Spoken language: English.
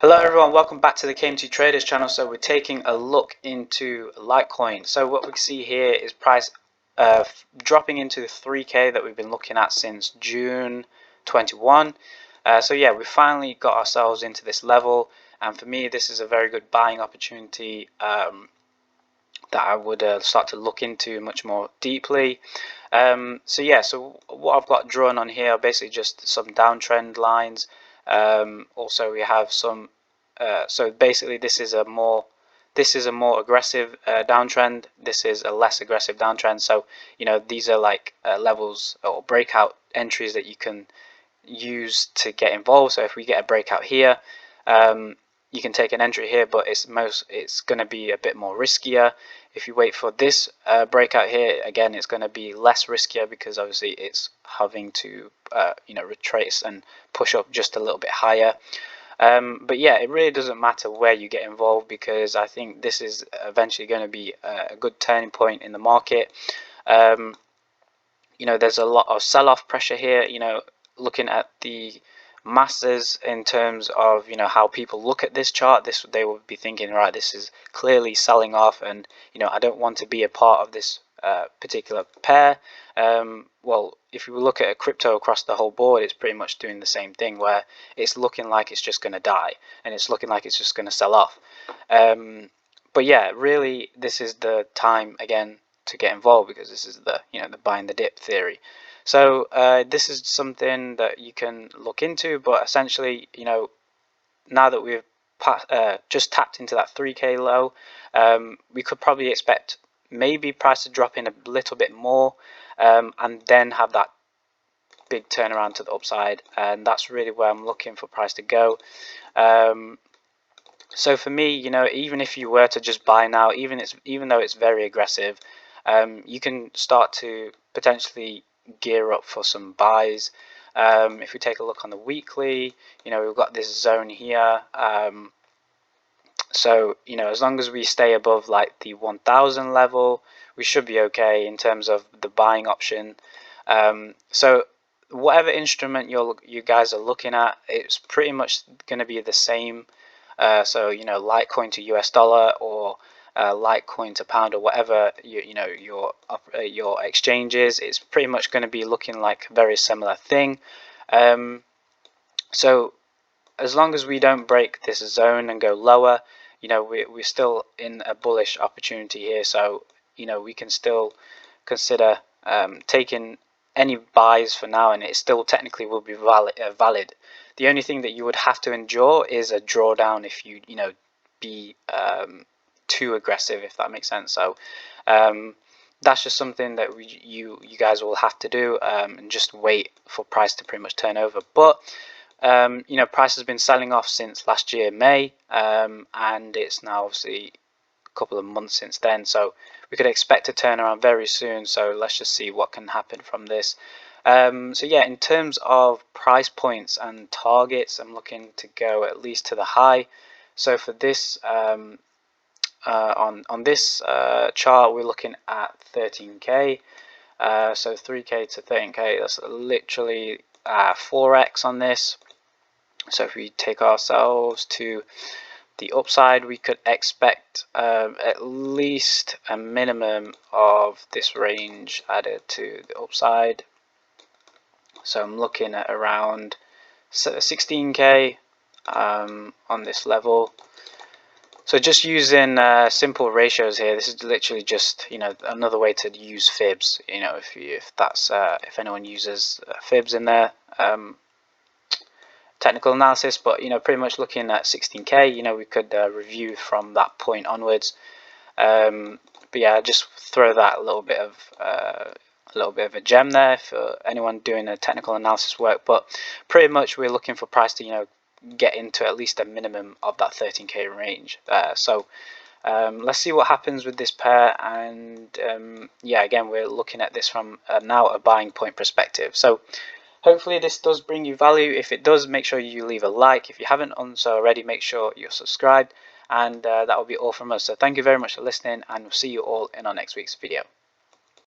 Hello everyone, welcome back to the KMTRADERS channel. So we're taking a look into Litecoin. So what we see here is price dropping into the 3K that we've been looking at since June 21. So yeah, we finally got ourselves into this level, and for me this is a very good buying opportunity that I would start to look into much more deeply. So yeah, so what I've got drawn on here are basically just some downtrend lines. Also we have some so basically this is a more aggressive downtrend. This is a less aggressive downtrend. So these are like levels or breakout entries that you can use to get involved. So if we get a breakout here, you can take an entry here, but it's going to be a bit more riskier. If you wait for this breakout here, again it's going to be less riskier because obviously it's having to retrace and push up just a little bit higher. But yeah, it really doesn't matter where you get involved, because I think this is eventually going to be a good turning point in the market. There's a lot of sell-off pressure here. Looking at the masses in terms of how people look at this chart, they will be thinking, right, this is clearly selling off, and I don't want to be a part of this particular pair. Well, if you look at a crypto across the whole board, it's pretty much doing the same thing, where it's looking like it's just going to die, and it's looking like it's just going to sell off. But yeah, really this is the time again to get involved, because this is the the buying the dip theory. So this is something that you can look into, but essentially now that we've just tapped into that 3K low, we could probably expect maybe price to drop in a little bit more, and then have that big turnaround to the upside, and that's really where I'm looking for price to go. So for me, even if you were to just buy now, even though it's very aggressive, you can start to potentially gear up for some buys. If we take a look on the weekly, we've got this zone here. So as long as we stay above like the 1000 level, we should be okay in terms of the buying option. So whatever instrument you guys are looking at, it's pretty much going to be the same. So Litecoin to US dollar, or Litecoin to pound, or whatever your exchange is, it's pretty much going to be looking like a very similar thing. So as long as we don't break this zone and go lower, we're still in a bullish opportunity here. So we can still consider taking any buys for now, and it still technically will be valid. The only thing that you would have to endure is a drawdown if you be too aggressive, if that makes sense. So that's just something that you guys will have to do, and just wait for price to pretty much turn over. But price has been selling off since last year May, and it's now obviously a couple of months since then, so we could expect a turnaround very soon. So let's just see what can happen from this. So yeah, in terms of price points and targets, I'm looking to go at least to the high. So for this on this chart, we're looking at 13k. So 3k to 13k, that's literally 4x on this. So if we take ourselves to the upside, we could expect at least a minimum of this range added to the upside. So I'm looking at around 16k on this level. So just using simple ratios here, this is literally just another way to use fibs. If anyone uses fibs in their technical analysis, but pretty much looking at 16k, we could review from that point onwards. But yeah, just throw that a little bit of a gem there for anyone doing a technical analysis work. But pretty much we're looking for price to get into at least a minimum of that 13k range. So let's see what happens with this pair, and yeah, again, we're looking at this from now a buying point perspective. So hopefully this does bring you value. If it does, make sure you leave a like. If you haven't done so already, make sure you're subscribed, and that will be all from us. So thank you very much for listening, and we'll see you all in our next week's video.